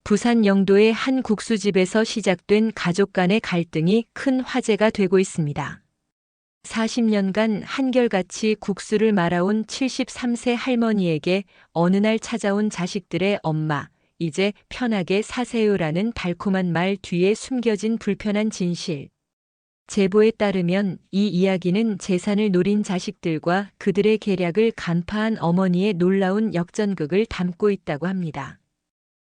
부산 영도의 한 국수집에서 시작된 가족 간의 갈등이 큰 화제가 되고 있습니다. 40년간 한결같이 국수를 말아온 73세 할머니에게 어느 날 찾아온 자식들의 엄마, 이제 편하게 사세요라는 달콤한 말 뒤에 숨겨진 불편한 진실. 제보에 따르면 이 이야기는 재산을 노린 자식들과 그들의 계략을 간파한 어머니의 놀라운 역전극을 담고 있다고 합니다.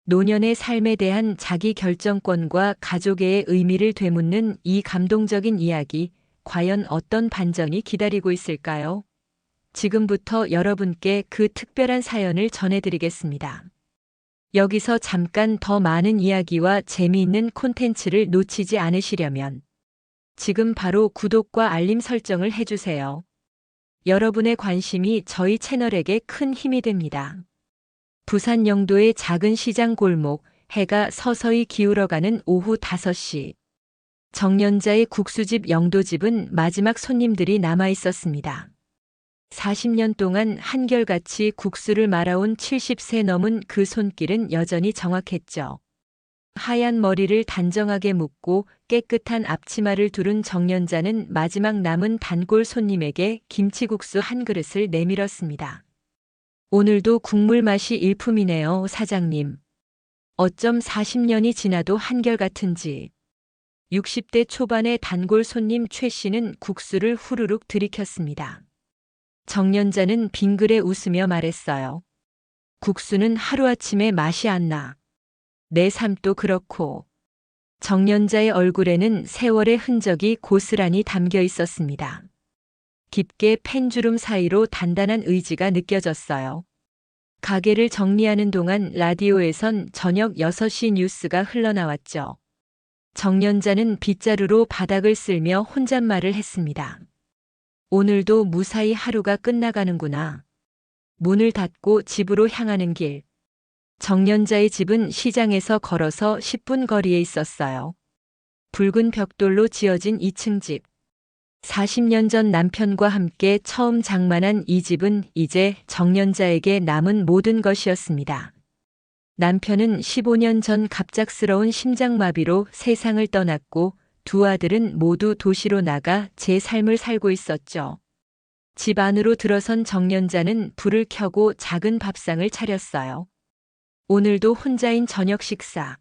노년의 삶에 대한 자기 결정권과 가족의 의미를 되묻는 이 감동적인 이야기, 과연 어떤 반전이 기다리고 있을까요? 지금부터 여러분께 그 특별한 사연을 전해드리겠습니다. 여기서 잠깐 더 많은 이야기와 재미있는 콘텐츠를 놓치지 않으시려면 지금 바로 구독과 알림 설정을 해주세요. 여러분의 관심이 저희 채널에게 큰 힘이 됩니다. 부산 영도의 작은 시장 골목, 해가 서서히 기울어가는 오후 5시. 정연자의 국수집 영도집은 마지막 손님들이 남아 있었습니다. 40년 동안 한결같이 국수를 말아온 70세 넘은 그 손길은 여전히 정확했죠. 하얀 머리를 단정하게 묶고 깨끗한 앞치마를 두른 정연자는 마지막 남은 단골 손님에게 김치국수 한 그릇을 내밀었습니다. 오늘도 국물 맛이 일품이네요, 사장님. 어쩜 40년이 지나도 한결같은지. 60대 초반의 단골 손님 최 씨는 국수를 후루룩 들이켰습니다. 정연자는 빙그레 웃으며 말했어요. 국수는 하루아침에 맛이 안 나. 내 삶도 그렇고. 정연자의 얼굴에는 세월의 흔적이 고스란히 담겨 있었습니다. 깊게 팬주름 사이로 단단한 의지가 느껴졌어요. 가게를 정리하는 동안 라디오에선 저녁 6시 뉴스가 흘러나왔죠. 정연자는 빗자루로 바닥을 쓸며 혼잣말을 했습니다. 오늘도 무사히 하루가 끝나가는구나. 문을 닫고 집으로 향하는 길. 정연자의 집은 시장에서 걸어서 10분 거리에 있었어요. 붉은 벽돌로 지어진 2층 집. 40년 전 남편과 함께 처음 장만한 이 집은 이제 정연자에게 남은 모든 것이었습니다. 남편은 15년 전 갑작스러운 심장마비로 세상을 떠났고 두 아들은 모두 도시로 나가 제 삶을 살고 있었죠. 집 안으로 들어선 정연자는 불을 켜고 작은 밥상을 차렸어요. 오늘도 혼자인 저녁 식사.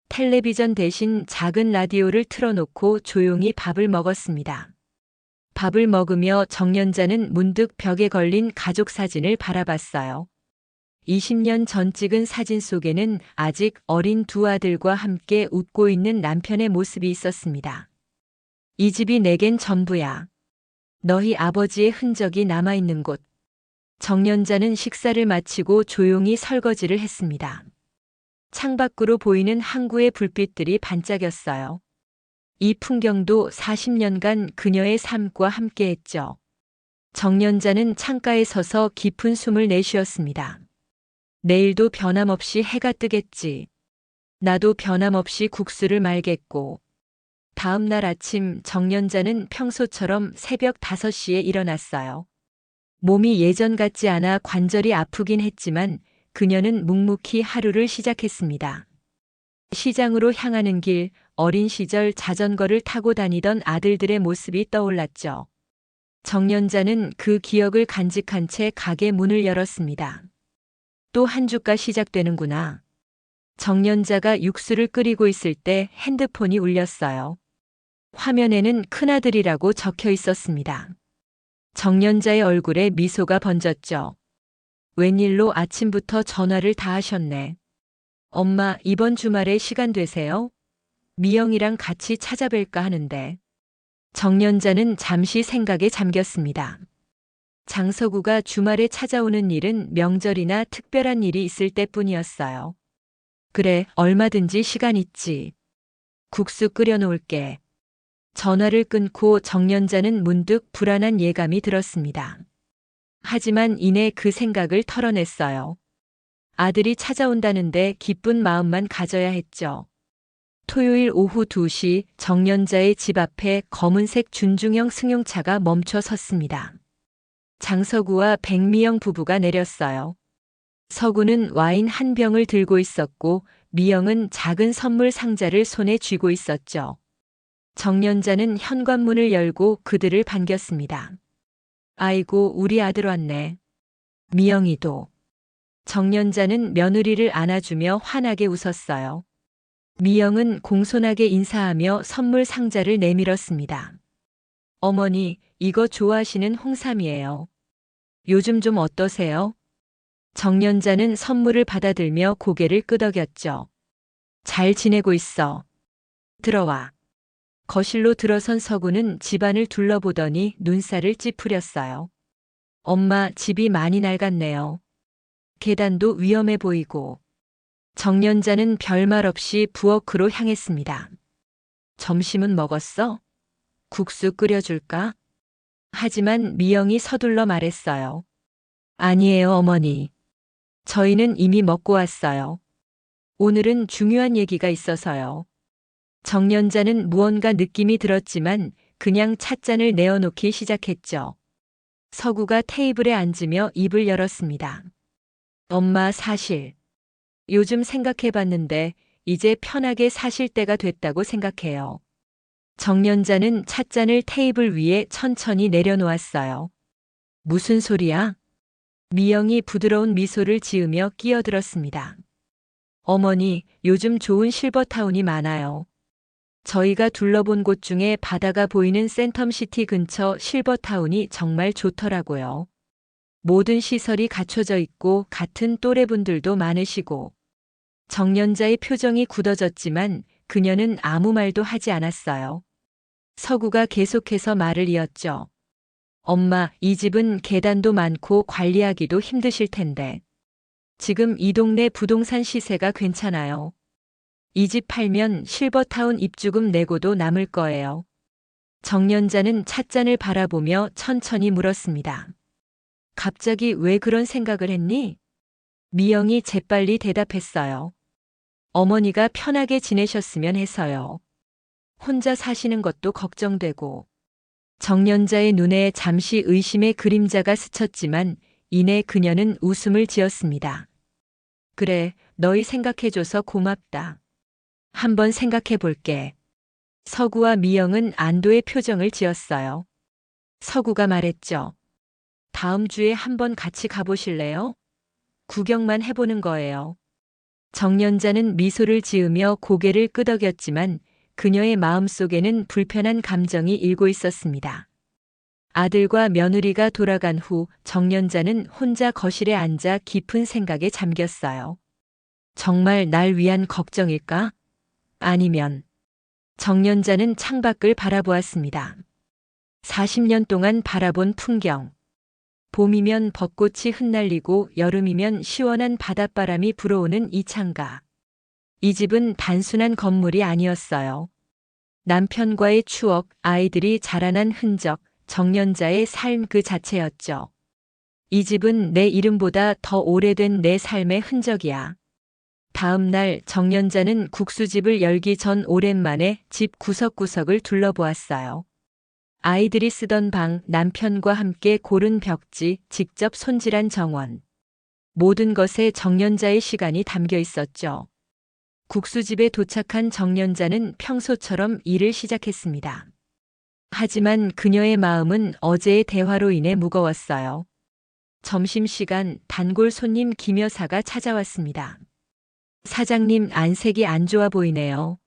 텔레비전 대신 작은 라디오를 틀어놓고 조용히 밥을 먹었습니다. 밥을 먹으며 정연자는 문득 벽에 걸린 가족 사진을 바라봤어요. 20년 전 찍은 사진 속에는 아직 어린 두 아들과 함께 웃고 있는 남편의 모습이 있었습니다. 이 집이 내겐 전부야. 너희 아버지의 흔적이 남아있는 곳. 정연자는 식사를 마치고 조용히 설거지를 했습니다. 창밖으로 보이는 항구의 불빛들이 반짝였어요. 이 풍경도 40년간 그녀의 삶과 함께했죠. 정연자는 창가에 서서 깊은 숨을 내쉬었습니다. 내일도 변함없이 해가 뜨겠지. 나도 변함없이 국수를 말겠고. 다음 날 아침 정연자는 평소처럼 새벽 5시에 일어났어요. 몸이 예전 같지 않아 관절이 아프긴 했지만 그녀는 묵묵히 하루를 시작했습니다. 시장으로 향하는 길, 어린 시절 자전거를 타고 다니던 아들들의 모습이 떠올랐죠. 정연자는 그 기억을 간직한 채 가게 문을 열었습니다. 또 한 주가 시작되는구나. 정연자가 육수를 끓이고 있을 때 핸드폰이 울렸어요. 화면에는 큰아들이라고 적혀 있었습니다. 정연자의 얼굴에 미소가 번졌죠. 웬일로 아침부터 전화를 다 하셨네. 엄마, 이번 주말에 시간 되세요? 미영이랑 같이 찾아뵐까 하는데. 정연자는 잠시 생각에 잠겼습니다. 장서구가 주말에 찾아오는 일은 명절이나 특별한 일이 있을 때뿐이었어요. 그래, 얼마든지 시간 있지. 국수 끓여놓을게. 전화를 끊고 정연자는 문득 불안한 예감이 들었습니다. 하지만 이내 그 생각을 털어냈어요. 아들이 찾아온다는데 기쁜 마음만 가져야 했죠. 토요일 오후 2시 정연자의 집 앞에 검은색 준중형 승용차가 멈춰 섰습니다. 장서구와 백미영 부부가 내렸어요. 서구는 와인 한 병을 들고 있었고 미영은 작은 선물 상자를 손에 쥐고 있었죠. 정연자는 현관문을 열고 그들을 반겼습니다. 아이고, 우리 아들 왔네. 미영이도. 정연자는 며느리를 안아주며 환하게 웃었어요. 미영은 공손하게 인사하며 선물 상자를 내밀었습니다. 어머니, 이거 좋아하시는 홍삼이에요. 요즘 좀 어떠세요? 정연자는 선물을 받아들며 고개를 끄덕였죠. 잘 지내고 있어. 들어와. 거실로 들어선 서구는 집안을 둘러보더니 눈살을 찌푸렸어요. 엄마, 집이 많이 낡았네요. 계단도 위험해 보이고. 정연자는 별말 없이 부엌으로 향했습니다. 점심은 먹었어? 국수 끓여줄까? 하지만 미영이 서둘러 말했어요. 아니에요, 어머니. 저희는 이미 먹고 왔어요. 오늘은 중요한 얘기가 있어서요. 정연자는 무언가 느낌이 들었지만 그냥 찻잔을 내어놓기 시작했죠. 서구가 테이블에 앉으며 입을 열었습니다. 엄마, 사실 요즘 생각해봤는데 이제 편하게 사실 때가 됐다고 생각해요. 정연자는 찻잔을 테이블 위에 천천히 내려놓았어요. 무슨 소리야? 미영이 부드러운 미소를 지으며 끼어들었습니다. 어머니, 요즘 좋은 실버타운이 많아요. 저희가 둘러본 곳 중에 바다가 보이는 센텀시티 근처 실버타운이 정말 좋더라고요. 모든 시설이 갖춰져 있고 같은 또래분들도 많으시고. 정연자의 표정이 굳어졌지만 그녀는 아무 말도 하지 않았어요. 서구가 계속해서 말을 이었죠. 엄마, 이 집은 계단도 많고 관리하기도 힘드실 텐데. 지금 이 동네 부동산 시세가 괜찮아요. 이 집 팔면 실버타운 입주금 내고도 남을 거예요. 정연자는 찻잔을 바라보며 천천히 물었습니다. 갑자기 왜 그런 생각을 했니? 미영이 재빨리 대답했어요. 어머니가 편하게 지내셨으면 해서요. 혼자 사시는 것도 걱정되고. 정연자의 눈에 잠시 의심의 그림자가 스쳤지만 이내 그녀는 웃음을 지었습니다. 그래, 너희 생각해줘서 고맙다. 한번 생각해 볼게. 서구와 미영은 안도의 표정을 지었어요. 서구가 말했죠. 다음 주에 한번 같이 가보실래요? 구경만 해보는 거예요. 정연자는 미소를 지으며 고개를 끄덕였지만 그녀의 마음속에는 불편한 감정이 일고 있었습니다. 아들과 며느리가 돌아간 후 정연자는 혼자 거실에 앉아 깊은 생각에 잠겼어요. 정말 날 위한 걱정일까? 아니면. 정연자는 창밖을 바라보았습니다. 40년 동안 바라본 풍경. 봄이면 벚꽃이 흩날리고 여름이면 시원한 바닷바람이 불어오는 이 창가. 이 집은 단순한 건물이 아니었어요. 남편과의 추억, 아이들이 자라난 흔적, 정연자의 삶 그 자체였죠. 이 집은 내 이름보다 더 오래된 내 삶의 흔적이야. 다음 날 정연자는 국수집을 열기 전 오랜만에 집 구석구석을 둘러보았어요. 아이들이 쓰던 방, 남편과 함께 고른 벽지, 직접 손질한 정원. 모든 것에 정연자의 시간이 담겨 있었죠. 국수집에 도착한 정연자는 평소처럼 일을 시작했습니다. 하지만 그녀의 마음은 어제의 대화로 인해 무거웠어요. 점심시간 단골 손님 김 여사가 찾아왔습니다. 사장님, 안색이 안 좋아 보이네요.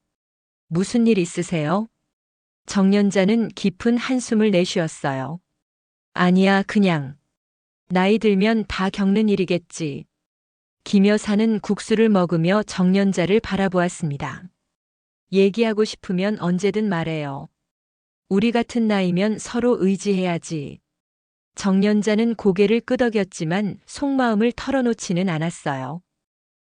무슨 일 있으세요? 정연자는 깊은 한숨을 내쉬었어요. 아니야, 그냥. 나이 들면 다 겪는 일이겠지. 김 여사는 국수를 먹으며 정연자를 바라보았습니다. 얘기하고 싶으면 언제든 말해요. 우리 같은 나이면 서로 의지해야지. 정연자는 고개를 끄덕였지만 속마음을 털어놓지는 않았어요.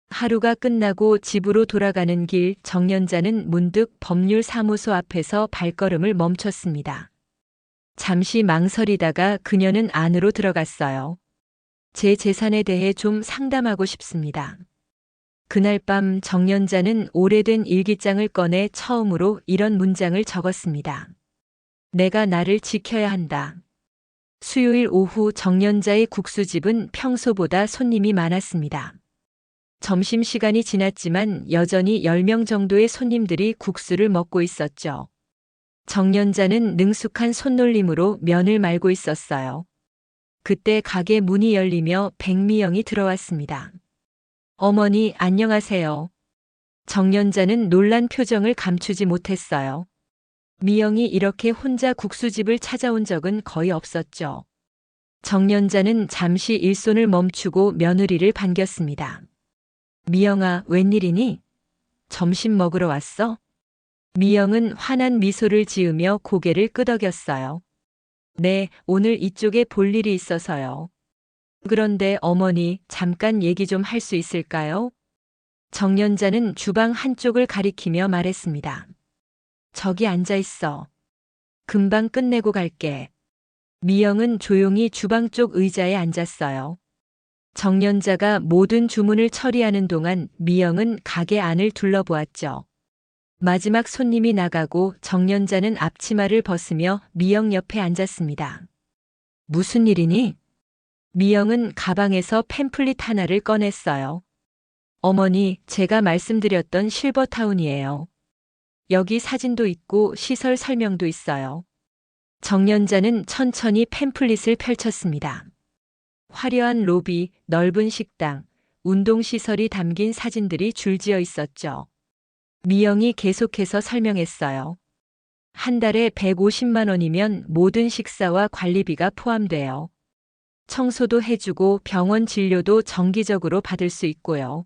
하루가 끝나고 집으로 돌아가는 길 정연자는 문득 법률사무소 앞에서 발걸음을 멈췄습니다. 잠시 망설이다가 그녀는 안으로 들어갔어요. 제 재산에 대해 좀 상담하고 싶습니다. 그날 밤 정연자는 오래된 일기장을 꺼내 처음으로 이런 문장을 적었습니다. 내가 나를 지켜야 한다. 수요일 오후 정연자의 국수집은 평소보다 손님이 많았습니다. 점심시간이 지났지만 여전히 10명 정도의 손님들이 국수를 먹고 있었죠. 정연자는 능숙한 손놀림으로 면을 말고 있었어요. 그때 가게 문이 열리며 백미영이 들어왔습니다. 어머니, 안녕하세요. 정연자는 놀란 표정을 감추지 못했어요. 미영이 이렇게 혼자 국수집을 찾아온 적은 거의 없었죠. 정연자는 잠시 일손을 멈추고 며느리를 반겼습니다. 미영아, 웬일이니? 점심 먹으러 왔어? 미영은 환한 미소를 지으며 고개를 끄덕였어요. 네, 오늘 이쪽에 볼 일이 있어서요. 그런데 어머니, 잠깐 얘기 좀 할 수 있을까요? 정연자는 주방 한쪽을 가리키며 말했습니다. 저기 앉아 있어. 금방 끝내고 갈게. 미영은 조용히 주방 쪽 의자에 앉았어요. 정연자가 모든 주문을 처리하는 동안 미영은 가게 안을 둘러보았죠. 마지막 손님이 나가고 정연자는 앞치마를 벗으며 미영 옆에 앉았습니다. 무슨 일이니? 미영은 가방에서 팸플릿 하나를 꺼냈어요. 어머니, 제가 말씀드렸던 실버타운이에요. 여기 사진도 있고 시설 설명도 있어요. 정연자는 천천히 팸플릿을 펼쳤습니다. 화려한 로비, 넓은 식당, 운동시설이 담긴 사진들이 줄지어 있었죠. 미영이 계속해서 설명했어요. 한 달에 150만 원이면 모든 식사와 관리비가 포함돼요. 청소도 해주고 병원 진료도 정기적으로 받을 수 있고요.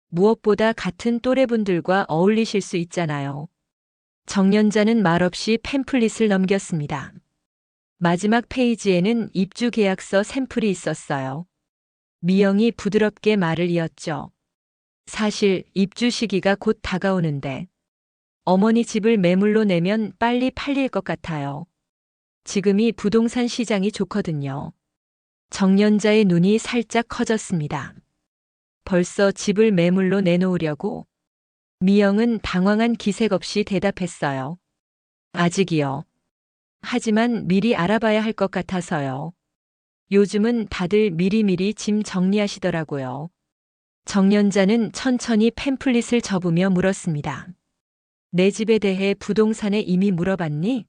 무엇보다 같은 또래분들과 어울리실 수 있잖아요. 정연자는 말없이 팸플릿을 넘겼습니다. 마지막 페이지에는 입주 계약서 샘플이 있었어요. 미영이 부드럽게 말을 이었죠. 사실 입주 시기가 곧 다가오는데 어머니 집을 매물로 내면 빨리 팔릴 것 같아요. 지금이 부동산 시장이 좋거든요. 정연자의 눈이 살짝 커졌습니다. 벌써 집을 매물로 내놓으려고? 미영은 당황한 기색 없이 대답했어요. 아직이요. 하지만 미리 알아봐야 할 것 같아서요. 요즘은 다들 미리미리 짐 정리하시더라고요. 정연자는 천천히 팸플릿을 접으며 물었습니다. 내 집에 대해 부동산에 이미 물어봤니?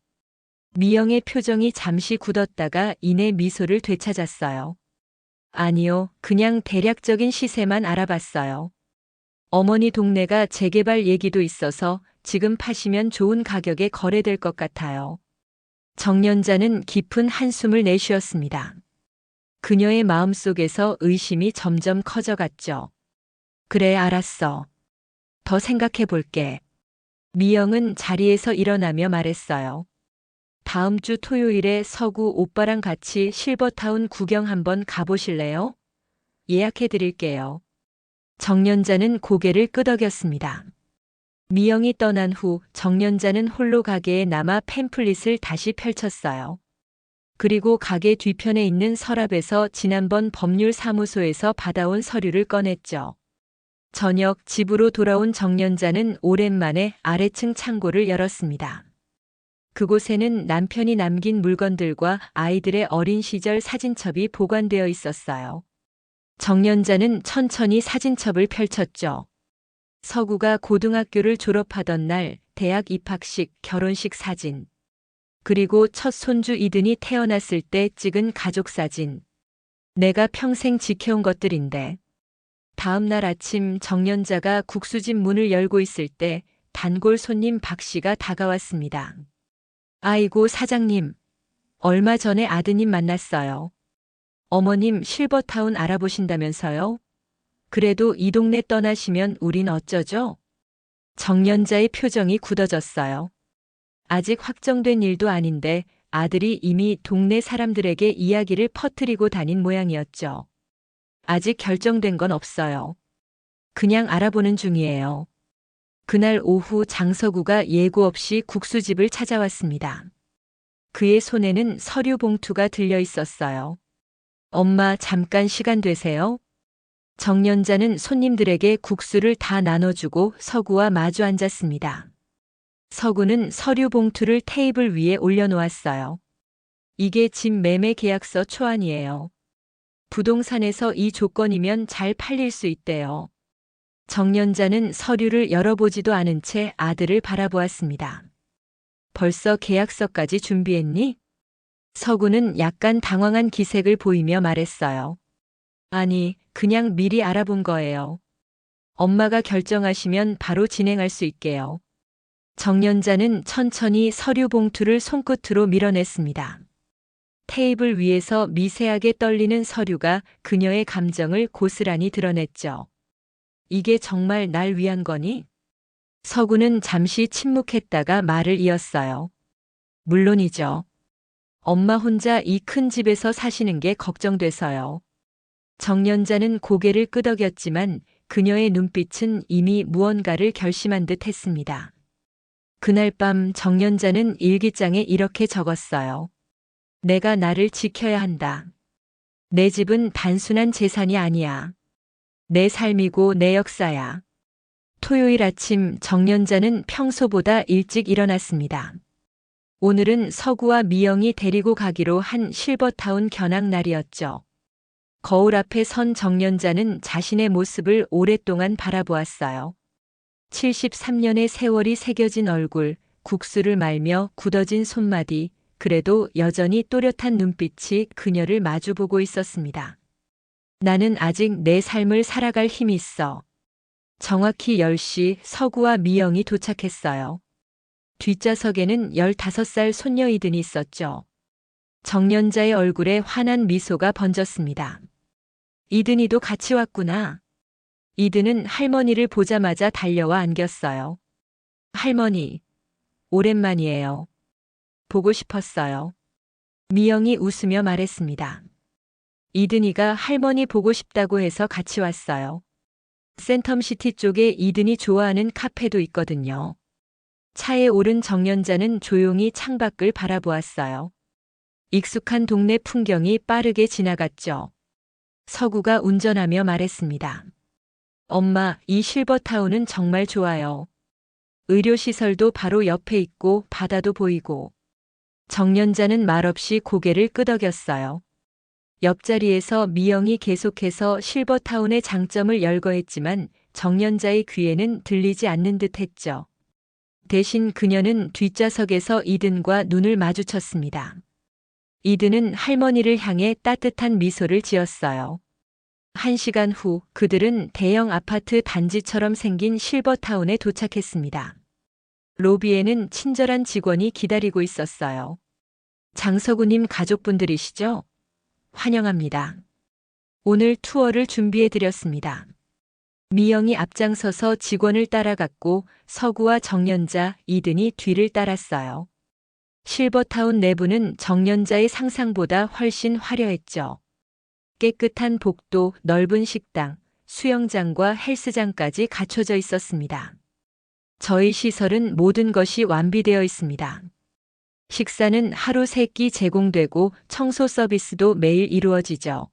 미영의 표정이 잠시 굳었다가 이내 미소를 되찾았어요. 아니요, 그냥 대략적인 시세만 알아봤어요. 어머니 동네가 재개발 얘기도 있어서 지금 파시면 좋은 가격에 거래될 것 같아요. 정연자는 깊은 한숨을 내쉬었습니다. 그녀의 마음속에서 의심이 점점 커져갔죠. 그래, 알았어. 더 생각해 볼게. 미영은 자리에서 일어나며 말했어요. 다음 주 토요일에 서구 오빠랑 같이 실버타운 구경 한번 가보실래요? 예약해 드릴게요. 정연자는 고개를 끄덕였습니다. 미영이 떠난 후 정연자는 홀로 가게에 남아 팸플릿을 다시 펼쳤어요. 그리고 가게 뒤편에 있는 서랍에서 지난번 법률사무소에서 받아온 서류를 꺼냈죠. 저녁 집으로 돌아온 정연자는 오랜만에 아래층 창고를 열었습니다. 그곳에는 남편이 남긴 물건들과 아이들의 어린 시절 사진첩이 보관되어 있었어요. 정연자는 천천히 사진첩을 펼쳤죠. 서구가 고등학교를 졸업하던 날 대학 입학식, 결혼식 사진, 그리고 첫 손주 이든이 태어났을 때 찍은 가족 사진. 내가 평생 지켜온 것들인데. 다음 날 아침 정연자가 국수집 문을 열고 있을 때 단골 손님 박 씨가 다가왔습니다. 아이고 사장님, 얼마 전에 아드님 만났어요. 어머님 실버타운 알아보신다면서요? 그래도 이 동네 떠나시면 우린 어쩌죠? 정연자의 표정이 굳어졌어요. 아직 확정된 일도 아닌데 아들이 이미 동네 사람들에게 이야기를 퍼뜨리고 다닌 모양이었죠. 아직 결정된 건 없어요. 그냥 알아보는 중이에요. 그날 오후 장서구가 예고 없이 국수집을 찾아왔습니다. 그의 손에는 서류 봉투가 들려 있었어요. 엄마, 잠깐 시간 되세요? 정연자는 손님들에게 국수를 다 나눠주고 서구와 마주 앉았습니다. 서구는 서류 봉투를 테이블 위에 올려놓았어요. 이게 집 매매 계약서 초안이에요. 부동산에서 이 조건이면 잘 팔릴 수 있대요. 정연자는 서류를 열어보지도 않은 채 아들을 바라보았습니다. 벌써 계약서까지 준비했니? 서구는 약간 당황한 기색을 보이며 말했어요. 아니, 그냥 미리 알아본 거예요. 엄마가 결정하시면 바로 진행할 수 있게요. 정연자는 천천히 서류 봉투를 손끝으로 밀어냈습니다. 테이블 위에서 미세하게 떨리는 서류가 그녀의 감정을 고스란히 드러냈죠. 이게 정말 날 위한 거니? 서구는 잠시 침묵했다가 말을 이었어요. 물론이죠. 엄마 혼자 이 큰 집에서 사시는 게 걱정돼서요. 정연자는 고개를 끄덕였지만 그녀의 눈빛은 이미 무언가를 결심한 듯 했습니다. 그날 밤 정연자는 일기장에 이렇게 적었어요. 내가 나를 지켜야 한다. 내 집은 단순한 재산이 아니야. 내 삶이고 내 역사야. 토요일 아침 정연자는 평소보다 일찍 일어났습니다. 오늘은 서구와 미영이 데리고 가기로 한 실버타운 견학 날이었죠. 거울 앞에 선 정연자는 자신의 모습을 오랫동안 바라보았어요. 73년의 세월이 새겨진 얼굴, 국수를 말며 굳어진 손마디, 그래도 여전히 또렷한 눈빛이 그녀를 마주보고 있었습니다. 나는 아직 내 삶을 살아갈 힘이 있어. 정확히 10시 서구와 미영이 도착했어요. 뒷좌석에는 15살 손녀 이든이 있었죠. 정연자의 얼굴에 환한 미소가 번졌습니다. 이든이도 같이 왔구나. 이든은 할머니를 보자마자 달려와 안겼어요. 할머니, 오랜만이에요. 보고 싶었어요. 미영이 웃으며 말했습니다. 이든이가 할머니 보고 싶다고 해서 같이 왔어요. 센텀시티 쪽에 이든이 좋아하는 카페도 있거든요. 차에 오른 정연자는 조용히 창밖을 바라보았어요. 익숙한 동네 풍경이 빠르게 지나갔죠. 서구가 운전하며 말했습니다. 엄마, 이 실버타운은 정말 좋아요. 의료시설도 바로 옆에 있고 바다도 보이고. 정연자는 말없이 고개를 끄덕였어요. 옆자리에서 미영이 계속해서 실버타운의 장점을 열거했지만 정연자의 귀에는 들리지 않는 듯 했죠. 대신 그녀는 뒷좌석에서 이든과 눈을 마주쳤습니다. 이든은 할머니를 향해 따뜻한 미소를 지었어요. 1시간 후 그들은 대형 아파트 단지처럼 생긴 실버타운에 도착했습니다. 로비에는 친절한 직원이 기다리고 있었어요. 장서구님 가족분들이시죠? 환영합니다. 오늘 투어를 준비해드렸습니다. 미영이 앞장서서 직원을 따라갔고 서구와 정연자, 이든이 뒤를 따랐어요. 실버타운 내부는 정연자의 상상보다 훨씬 화려했죠. 깨끗한 복도, 넓은 식당, 수영장과 헬스장까지 갖춰져 있었습니다. 저희 시설은 모든 것이 완비되어 있습니다. 식사는 하루 3끼 제공되고 청소 서비스도 매일 이루어지죠.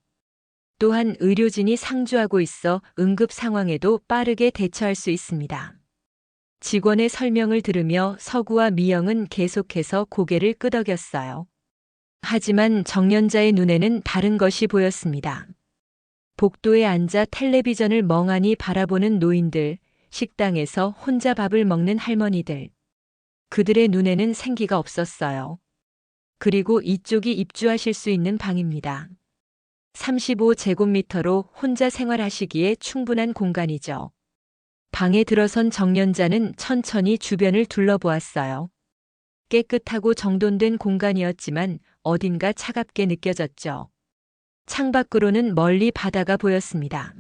또한 의료진이 상주하고 있어 응급 상황에도 빠르게 대처할 수 있습니다. 직원의 설명을 들으며 서구와 미영은 계속해서 고개를 끄덕였어요. 하지만 정연자의 눈에는 다른 것이 보였습니다. 복도에 앉아 텔레비전을 멍하니 바라보는 노인들, 식당에서 혼자 밥을 먹는 할머니들. 그들의 눈에는 생기가 없었어요. 그리고 이쪽이 입주하실 수 있는 방입니다. 35제곱미터로 혼자 생활하시기에 충분한 공간이죠. 방에 들어선 정연자는 천천히 주변을 둘러보았어요. 깨끗하고 정돈된 공간이었지만 어딘가 차갑게 느껴졌죠. 창밖으로는 멀리 바다가 보였습니다.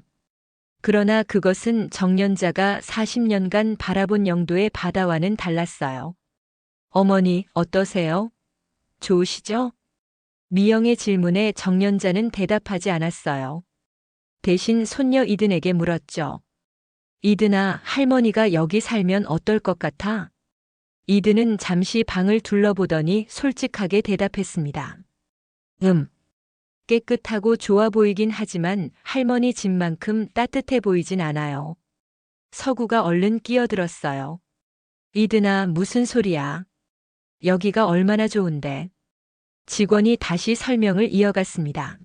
그러나 그것은 정연자가 40년간 바라본 영도의 바다와는 달랐어요. 어머니, 어떠세요? 좋으시죠? 미영의 질문에 정연자는 대답하지 않았어요. 대신 손녀 이든에게 물었죠. 이든아, 할머니가 여기 살면 어떨 것 같아? 이든은 잠시 방을 둘러보더니 솔직하게 대답했습니다. 깨끗하고 좋아 보이긴 하지만 할머니 집만큼 따뜻해 보이진 않아요. 서구가 얼른 끼어들었어요. 이든아, 무슨 소리야? 여기가 얼마나 좋은데. 직원이 다시 설명을 이어갔습니다.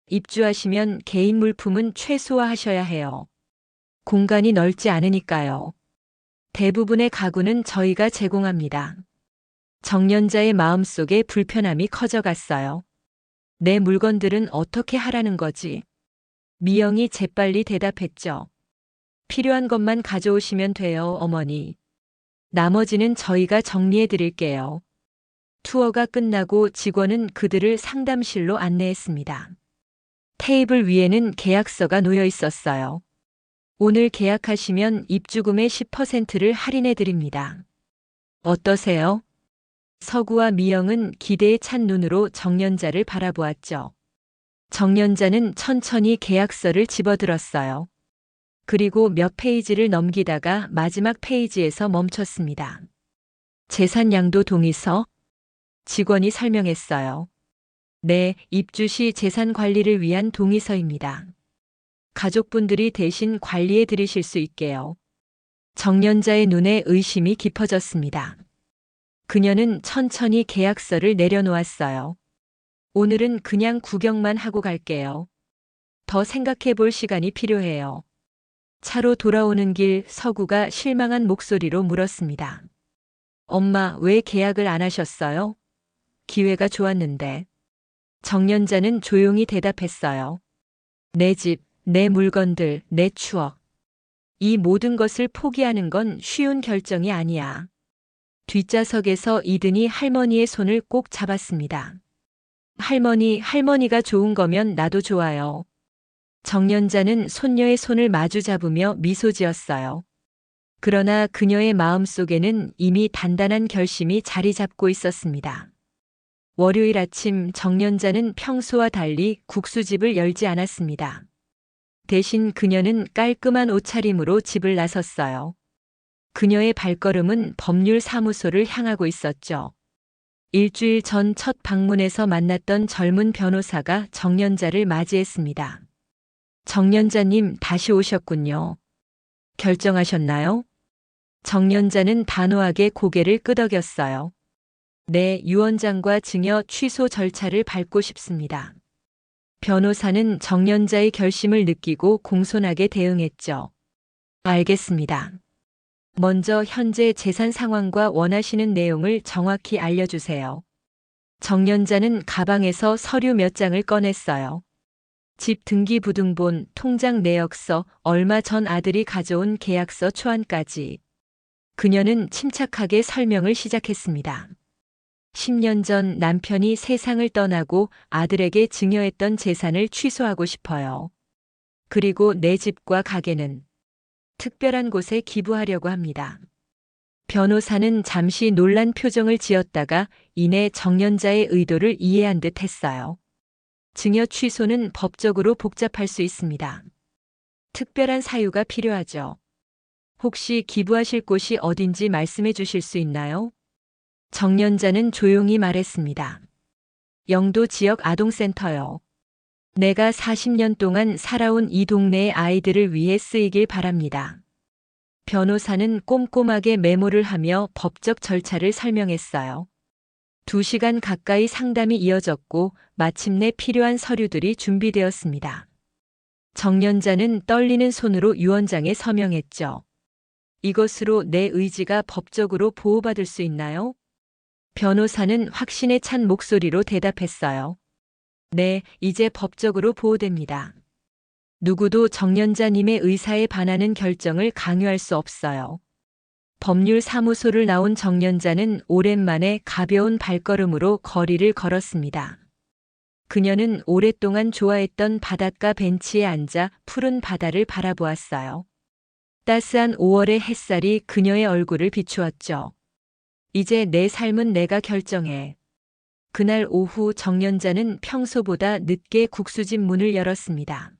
입주하시면 개인 물품은 최소화하셔야 해요. 공간이 넓지 않으니까요. 대부분의 가구는 저희가 제공합니다. 정년자의 마음속에 불편함이 커져갔어요. 내 물건들은 어떻게 하라는 거지? 미영이 재빨리 대답했죠. 필요한 것만 가져오시면 돼요, 어머니. 나머지는 저희가 정리해 드릴게요. 투어가 끝나고 직원은 그들을 상담실로 안내했습니다. 테이블 위에는 계약서가 놓여 있었어요. 오늘 계약하시면 입주금의 10%를 할인해 드립니다. 어떠세요? 서구와 미영은 기대에 찬 눈으로 정년자를 바라보았죠. 정년자는 천천히 계약서를 집어들었어요. 그리고 몇 페이지를 넘기다가 마지막 페이지에서 멈췄습니다. 재산양도 동의서? 직원이 설명했어요. 네, 입주 시 재산 관리를 위한 동의서입니다. 가족분들이 대신 관리해 드리실 수 있게요. 정년자의 눈에 의심이 깊어졌습니다. 그녀는 천천히 계약서를 내려놓았어요. 오늘은 그냥 구경만 하고 갈게요. 더 생각해 볼 시간이 필요해요. 차로 돌아오는 길 서구가 실망한 목소리로 물었습니다. 엄마, 왜 계약을 안 하셨어요? 기회가 좋았는데. 정년자는 조용히 대답했어요. 내 집, 내 물건들, 내 추억. 이 모든 것을 포기하는 건 쉬운 결정이 아니야. 뒷좌석에서 이든이 할머니의 손을 꼭 잡았습니다. 할머니가 좋은 거면 나도 좋아요. 정년자는 손녀의 손을 마주 잡으며 미소 지었어요. 그러나 그녀의 마음속에는 이미 단단한 결심이 자리 잡고 있었습니다. 월요일 아침 정년자는 평소와 달리 국수집을 열지 않았습니다. 대신 그녀는 깔끔한 옷차림으로 집을 나섰어요. 그녀의 발걸음은 법률사무소를 향하고 있었죠. 일주일 전 첫 방문에서 만났던 젊은 변호사가 정년자를 맞이했습니다. 정년자님, 다시 오셨군요. 결정하셨나요? 정년자는 단호하게 고개를 끄덕였어요. 네, 유언장과 증여 취소 절차를 밟고 싶습니다. 변호사는 정년자의 결심을 느끼고 공손하게 대응했죠. 알겠습니다. 먼저 현재 재산 상황과 원하시는 내용을 정확히 알려주세요. 정년자는 가방에서 서류 몇 장을 꺼냈어요. 집 등기부등본, 통장 내역서, 얼마 전 아들이 가져온 계약서 초안까지. 그녀는 침착하게 설명을 시작했습니다. 10년 전 남편이 세상을 떠나고 아들에게 증여했던 재산을 취소하고 싶어요. 그리고 내 집과 가게는 특별한 곳에 기부하려고 합니다. 변호사는 잠시 놀란 표정을 지었다가 이내 정년자의 의도를 이해한 듯 했어요. 증여 취소는 법적으로 복잡할 수 있습니다. 특별한 사유가 필요하죠. 혹시 기부하실 곳이 어딘지 말씀해 주실 수 있나요? 정년자는 조용히 말했습니다. 영도 지역 아동센터요. 내가 40년 동안 살아온 이 동네의 아이들을 위해 쓰이길 바랍니다. 변호사는 꼼꼼하게 메모를 하며 법적 절차를 설명했어요. 2시간 가까이 상담이 이어졌고 마침내 필요한 서류들이 준비되었습니다. 정년자는 떨리는 손으로 유언장에 서명했죠. 이것으로 내 의지가 법적으로 보호받을 수 있나요? 변호사는 확신에 찬 목소리로 대답했어요. 네, 이제 법적으로 보호됩니다. 누구도 정년자님의 의사에 반하는 결정을 강요할 수 없어요. 법률사무소를 나온 정년자는 오랜만에 가벼운 발걸음으로 거리를 걸었습니다. 그녀는 오랫동안 좋아했던 바닷가 벤치에 앉아 푸른 바다를 바라보았어요. 따스한 5월의 햇살이 그녀의 얼굴을 비추었죠. 이제 내 삶은 내가 결정해. 그날 오후 정년자는 평소보다 늦게 국수집 문을 열었습니다.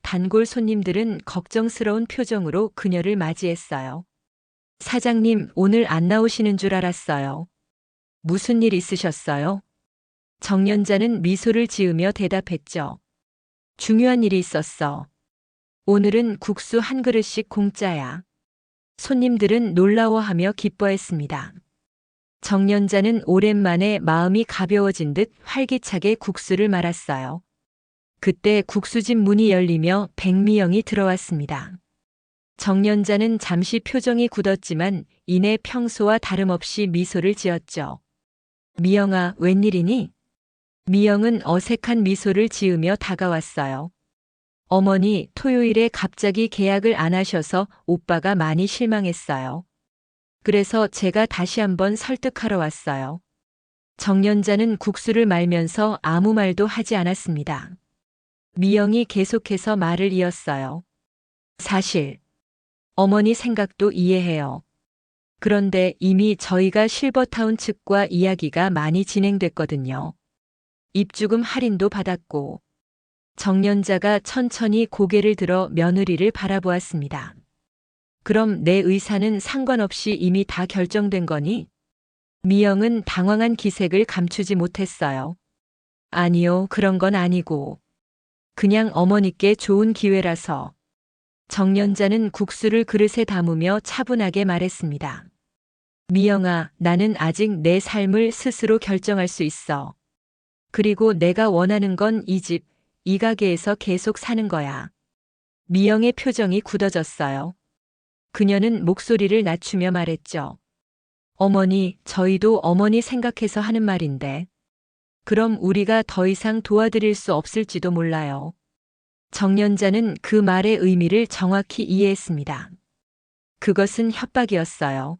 단골 손님들은 걱정스러운 표정으로 그녀를 맞이했어요. 사장님, 오늘 안 나오시는 줄 알았어요. 무슨 일 있으셨어요? 정년자는 미소를 지으며 대답했죠. 중요한 일이 있었어. 오늘은 국수 한 그릇씩 공짜야. 손님들은 놀라워하며 기뻐했습니다. 정년자는 오랜만에 마음이 가벼워진 듯 활기차게 국수를 말았어요. 그때 국수집 문이 열리며 백미영이 들어왔습니다. 정연자는 잠시 표정이 굳었지만 이내 평소와 다름없이 미소를 지었죠. 미영아, 웬일이니? 미영은 어색한 미소를 지으며 다가왔어요. 어머니, 토요일에 갑자기 계약을 안 하셔서 오빠가 많이 실망했어요. 그래서 제가 다시 한번 설득하러 왔어요. 정연자는 국수를 말면서 아무 말도 하지 않았습니다. 미영이 계속해서 말을 이었어요. 사실, 어머니 생각도 이해해요. 그런데 이미 저희가 실버타운 측과 이야기가 많이 진행됐거든요. 입주금 할인도 받았고, 정연자가 천천히 고개를 들어 며느리를 바라보았습니다. 그럼 내 의사는 상관없이 이미 다 결정된 거니? 미영은 당황한 기색을 감추지 못했어요. 아니요, 그런 건 아니고. 그냥 어머니께 좋은 기회라서. 정연자는 국수를 그릇에 담으며 차분하게 말했습니다. 미영아, 나는 아직 내 삶을 스스로 결정할 수 있어. 그리고 내가 원하는 건 이 집, 이 가게에서 계속 사는 거야. 미영의 표정이 굳어졌어요. 그녀는 목소리를 낮추며 말했죠. 어머니, 저희도 어머니 생각해서 하는 말인데. 그럼 우리가 더 이상 도와드릴 수 없을지도 몰라요. 정연자는 그 말의 의미를 정확히 이해했습니다. 그것은 협박이었어요.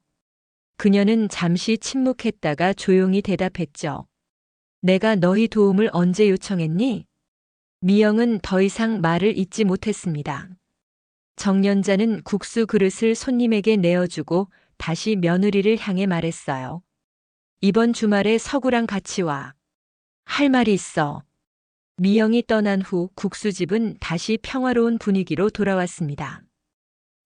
그녀는 잠시 침묵했다가 조용히 대답했죠. 내가 너희 도움을 언제 요청했니? 미영은 더 이상 말을 잇지 못했습니다. 정연자는 국수 그릇을 손님에게 내어주고 다시 며느리를 향해 말했어요. 이번 주말에 서구랑 같이 와. 할 말이 있어. 미영이 떠난 후 국수집은 다시 평화로운 분위기로 돌아왔습니다.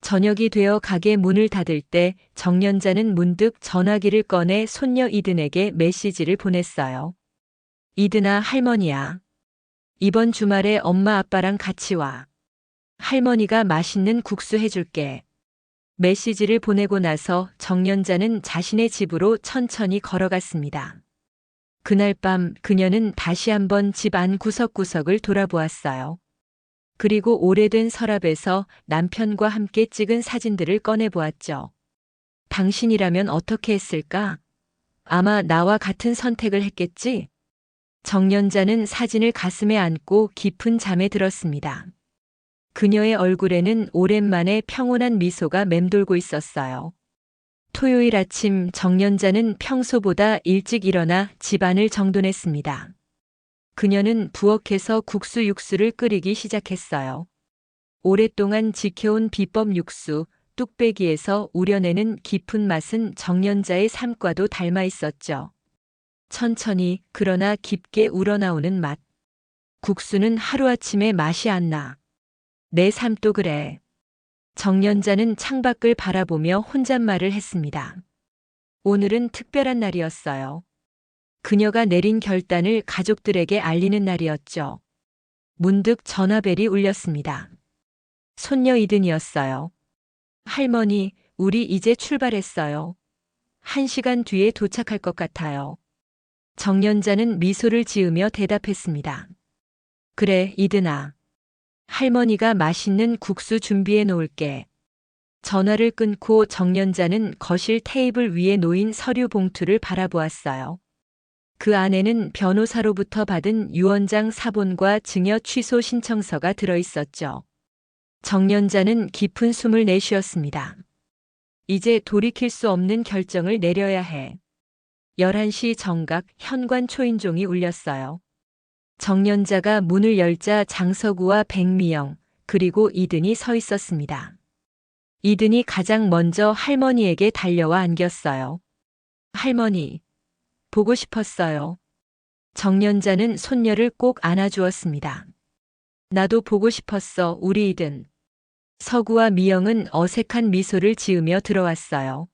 저녁이 되어 가게 문을 닫을 때 정연자는 문득 전화기를 꺼내 손녀 이든에게 메시지를 보냈어요. 이든아, 할머니야. 이번 주말에 엄마 아빠랑 같이 와. 할머니가 맛있는 국수 해줄게. 메시지를 보내고 나서 정연자는 자신의 집으로 천천히 걸어갔습니다. 그날 밤 그녀는 다시 한번 집 안 구석구석을 돌아보았어요. 그리고 오래된 서랍에서 남편과 함께 찍은 사진들을 꺼내보았죠. 당신이라면 어떻게 했을까? 아마 나와 같은 선택을 했겠지? 정연자는 사진을 가슴에 안고 깊은 잠에 들었습니다. 그녀의 얼굴에는 오랜만에 평온한 미소가 맴돌고 있었어요. 토요일 아침 정연자는 평소보다 일찍 일어나 집안을 정돈했습니다. 그녀는 부엌에서 국수 육수를 끓이기 시작했어요. 오랫동안 지켜온 비법 육수, 뚝배기에서 우려내는 깊은 맛은 정연자의 삶과도 닮아 있었죠. 천천히 그러나 깊게 우러나오는 맛. 국수는 하루아침에 맛이 안 나. 내 삶도 그래. 정연자는 창밖을 바라보며 혼잣말을 했습니다. 오늘은 특별한 날이었어요. 그녀가 내린 결단을 가족들에게 알리는 날이었죠. 문득 전화벨이 울렸습니다. 손녀 이든이었어요. 할머니, 우리 이제 출발했어요. 1시간 뒤에 도착할 것 같아요. 정연자는 미소를 지으며 대답했습니다. 그래, 이든아. 할머니가 맛있는 국수 준비해 놓을게. 전화를 끊고 정연자는 거실 테이블 위에 놓인 서류 봉투를 바라보았어요. 그 안에는 변호사로부터 받은 유언장 사본과 증여 취소 신청서가 들어 있었죠. 정연자는 깊은 숨을 내쉬었습니다. 이제 돌이킬 수 없는 결정을 내려야 해. 11시 정각 현관 초인종이 울렸어요. 정연자가 문을 열자 장서구와 백미영, 그리고 이든이 서 있었습니다. 이든이 가장 먼저 할머니에게 달려와 안겼어요. 할머니, 보고 싶었어요. 정연자는 손녀를 꼭 안아주었습니다. 나도 보고 싶었어, 우리 이든. 서구와 미영은 어색한 미소를 지으며 들어왔어요.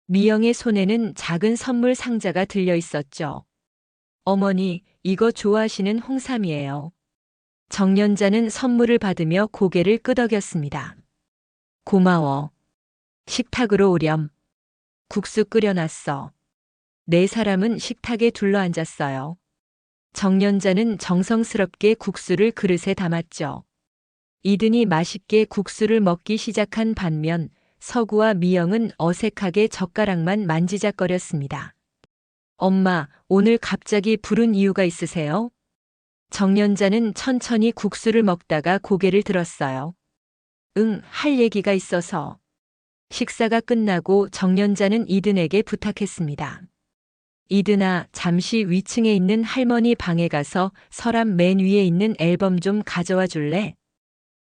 미영의 손에는 작은 선물 상자가 들려 있었죠. 어머니, 이거 좋아하시는 홍삼이에요. 정연자는 선물을 받으며 고개를 끄덕였습니다. 고마워. 식탁으로 오렴. 국수 끓여놨어. 네 사람은 식탁에 둘러앉았어요. 정연자는 정성스럽게 국수를 그릇에 담았죠. 이든이 맛있게 국수를 먹기 시작한 반면 서구와 미영은 어색하게 젓가락만 만지작거렸습니다. 엄마, 오늘 갑자기 부른 이유가 있으세요? 정연자는 천천히 국수를 먹다가 고개를 들었어요. 응, 할 얘기가 있어서. 식사가 끝나고 정연자는 이든에게 부탁했습니다. 이든아, 잠시 위층에 있는 할머니 방에 가서 서랍 맨 위에 있는 앨범 좀 가져와 줄래?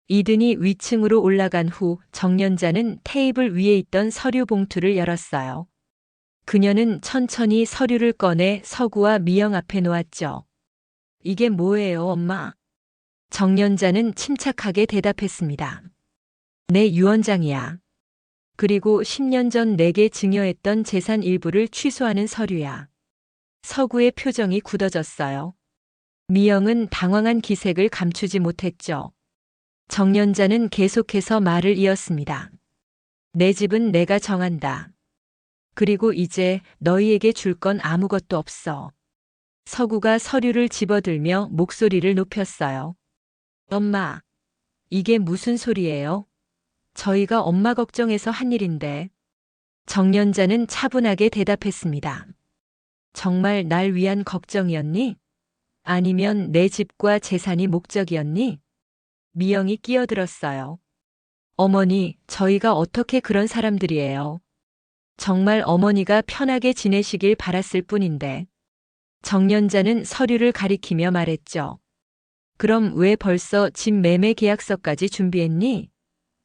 이든이 위층으로 올라간 후 정연자는 테이블 위에 있던 서류 봉투를 열었어요. 그녀는 천천히 서류를 꺼내 서구와 미영 앞에 놓았죠. 이게 뭐예요, 엄마? 정연자는 침착하게 대답했습니다. 내 유언장이야. 그리고 10년 전 내게 증여했던 재산 일부를 취소하는 서류야. 서구의 표정이 굳어졌어요. 미영은 당황한 기색을 감추지 못했죠. 정연자는 계속해서 말을 이었습니다. 내 집은 내가 정한다. 그리고 이제 너희에게 줄 건 아무것도 없어. 서구가 서류를 집어들며 목소리를 높였어요. 엄마, 이게 무슨 소리예요? 저희가 엄마 걱정해서 한 일인데. 정연자는 차분하게 대답했습니다. 정말 날 위한 걱정이었니? 아니면 내 집과 재산이 목적이었니? 미영이 끼어들었어요. 어머니, 저희가 어떻게 그런 사람들이에요? 정말 어머니가 편하게 지내시길 바랐을 뿐인데. 정연자는 서류를 가리키며 말했죠. 그럼 왜 벌써 집 매매 계약서까지 준비했니?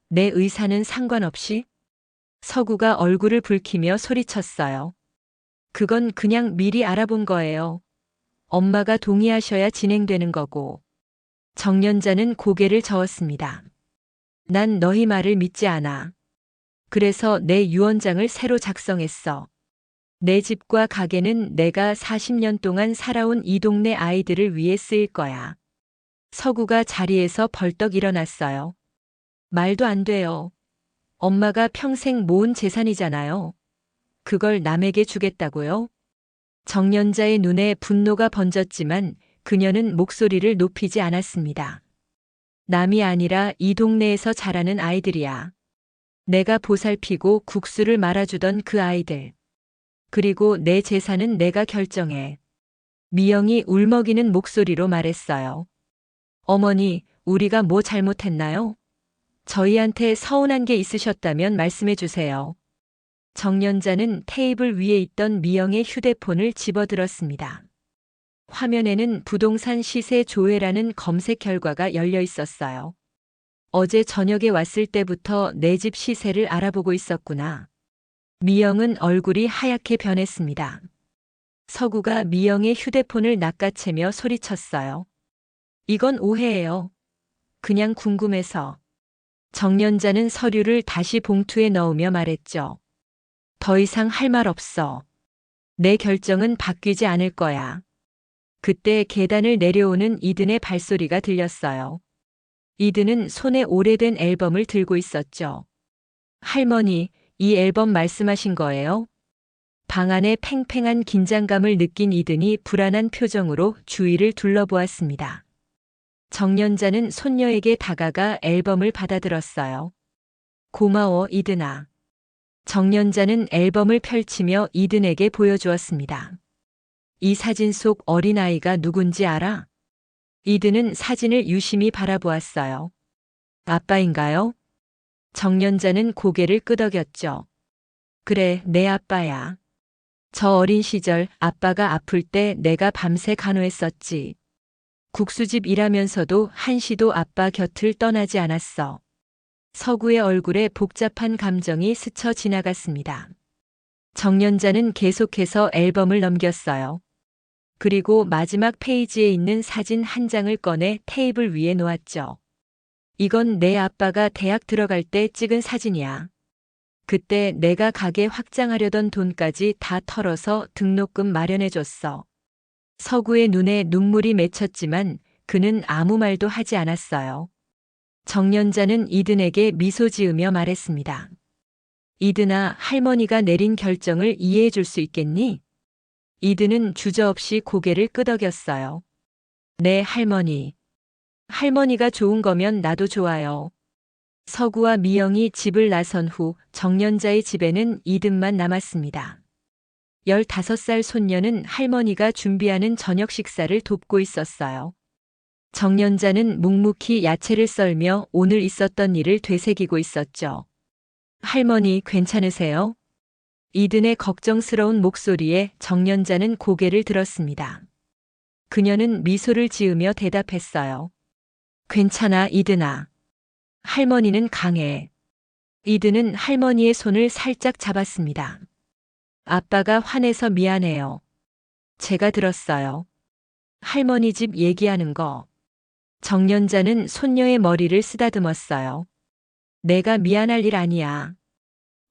내 의사는 상관없이? 서구가 얼굴을 붉히며 소리쳤어요. 그건 그냥 미리 알아본 거예요. 엄마가 동의하셔야 진행되는 거고. 정연자는 고개를 저었습니다. 난 너희 말을 믿지 않아. 그래서 내 유언장을 새로 작성했어. 내 집과 가게는 내가 40년 동안 살아온 이 동네 아이들을 위해 쓰일 거야. 서구가 자리에서 벌떡 일어났어요. 말도 안 돼요. 엄마가 평생 모은 재산이잖아요. 그걸 남에게 주겠다고요? 정연자의 눈에 분노가 번졌지만 그녀는 목소리를 높이지 않았습니다. 남이 아니라 이 동네에서 자라는 아이들이야. 내가 보살피고 국수를 말아주던 그 아이들. 그리고 내 재산은 내가 결정해. 미영이 울먹이는 목소리로 말했어요. 어머니, 우리가 뭐 잘못했나요? 저희한테 서운한 게 있으셨다면 말씀해 주세요. 정연자는 테이블 위에 있던 미영의 휴대폰을 집어들었습니다. 화면에는 부동산 시세 조회라는 검색 결과가 열려 있었어요. 어제 저녁에 왔을 때부터 내 집 시세를 알아보고 있었구나. 미영은 얼굴이 하얗게 변했습니다. 서구가 미영의 휴대폰을 낚아채며 소리쳤어요. 이건 오해예요. 그냥 궁금해서. 정연자는 서류를 다시 봉투에 넣으며 말했죠. 더 이상 할 말 없어. 내 결정은 바뀌지 않을 거야. 그때 계단을 내려오는 이든의 발소리가 들렸어요. 이든은 손에 오래된 앨범을 들고 있었죠. 할머니, 이 앨범 말씀하신 거예요? 방 안에 팽팽한 긴장감을 느낀 이든이 불안한 표정으로 주위를 둘러보았습니다. 정연자는 손녀에게 다가가 앨범을 받아들었어요. 고마워, 이든아. 정연자는 앨범을 펼치며 이든에게 보여주었습니다. 이 사진 속 어린아이가 누군지 알아? 이든은 사진을 유심히 바라보았어요. 아빠인가요? 정연자는 고개를 끄덕였죠. 그래, 내 아빠야. 저 어린 시절 아빠가 아플 때 내가 밤새 간호했었지. 국수집 일하면서도 한시도 아빠 곁을 떠나지 않았어. 서구의 얼굴에 복잡한 감정이 스쳐 지나갔습니다. 정연자는 계속해서 앨범을 넘겼어요. 그리고 마지막 페이지에 있는 사진 한 장을 꺼내 테이블 위에 놓았죠. 이건 내 아빠가 대학 들어갈 때 찍은 사진이야. 그때 내가 가게 확장하려던 돈까지 다 털어서 등록금 마련해줬어. 서구의 눈에 눈물이 맺혔지만 그는 아무 말도 하지 않았어요. 정연자는 이든에게 미소 지으며 말했습니다. 이든아, 할머니가 내린 결정을 이해해 줄 수 있겠니? 이든은 주저없이 고개를 끄덕였어요. 네, 할머니. 할머니가 좋은 거면 나도 좋아요. 서구와 미영이 집을 나선 후 정연자의 집에는 이든만 남았습니다. 15살 손녀는 할머니가 준비하는 저녁 식사를 돕고 있었어요. 정연자는 묵묵히 야채를 썰며 오늘 있었던 일을 되새기고 있었죠. 할머니 괜찮으세요? 이든의 걱정스러운 목소리에 정연자는 고개를 들었습니다. 그녀는 미소를 지으며 대답했어요. 괜찮아, 이든아. 할머니는 강해. 이든은 할머니의 손을 살짝 잡았습니다. 아빠가 화내서 미안해요. 제가 들었어요. 할머니 집 얘기하는 거. 정연자는 손녀의 머리를 쓰다듬었어요. 내가 미안할 일 아니야.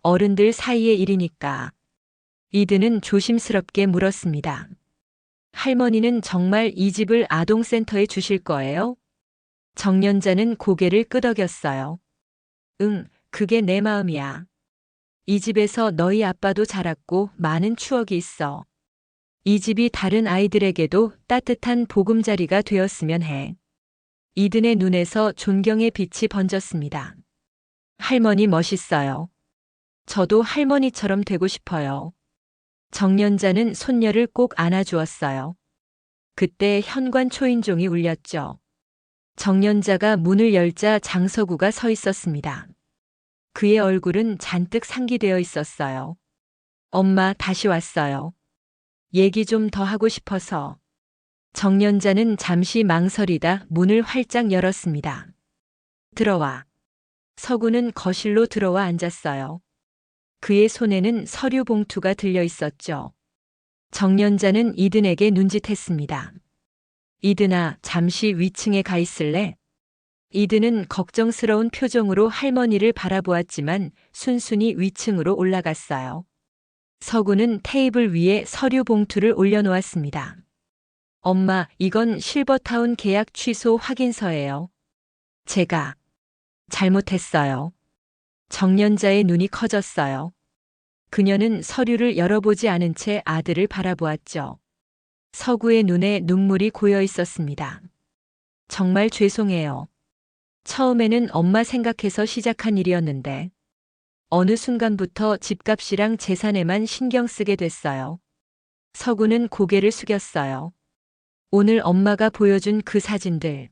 어른들 사이의 일이니까. 이든은 조심스럽게 물었습니다. 할머니는 정말 이 집을 아동센터에 주실 거예요? 정연자는 고개를 끄덕였어요. 응, 그게 내 마음이야. 이 집에서 너희 아빠도 자랐고 많은 추억이 있어. 이 집이 다른 아이들에게도 따뜻한 보금자리가 되었으면 해. 이든의 눈에서 존경의 빛이 번졌습니다. 할머니 멋있어요. 저도 할머니처럼 되고 싶어요. 정연자는 손녀를 꼭 안아주었어요. 그때 현관 초인종이 울렸죠. 정연자가 문을 열자 장서구가 서 있었습니다. 그의 얼굴은 잔뜩 상기되어 있었어요. 엄마 다시 왔어요. 얘기 좀 더 하고 싶어서. 정연자는 잠시 망설이다 문을 활짝 열었습니다. 들어와. 서구는 거실로 들어와 앉았어요. 그의 손에는 서류 봉투가 들려 있었죠. 정연자는 이든에게 눈짓했습니다. 이든아, 잠시 위층에 가 있을래? 이든은 걱정스러운 표정으로 할머니를 바라보았지만 순순히 위층으로 올라갔어요. 서구는 테이블 위에 서류 봉투를 올려놓았습니다. 엄마, 이건 실버타운 계약 취소 확인서예요. 제가 잘못했어요. 정연자의 눈이 커졌어요. 그녀는 서류를 열어보지 않은 채 아들을 바라보았죠. 서구의 눈에 눈물이 고여 있었습니다. 정말 죄송해요. 처음에는 엄마 생각해서 시작한 일이었는데 어느 순간부터 집값이랑 재산에만 신경 쓰게 됐어요. 서구는 고개를 숙였어요. 오늘 엄마가 보여준 그 사진들.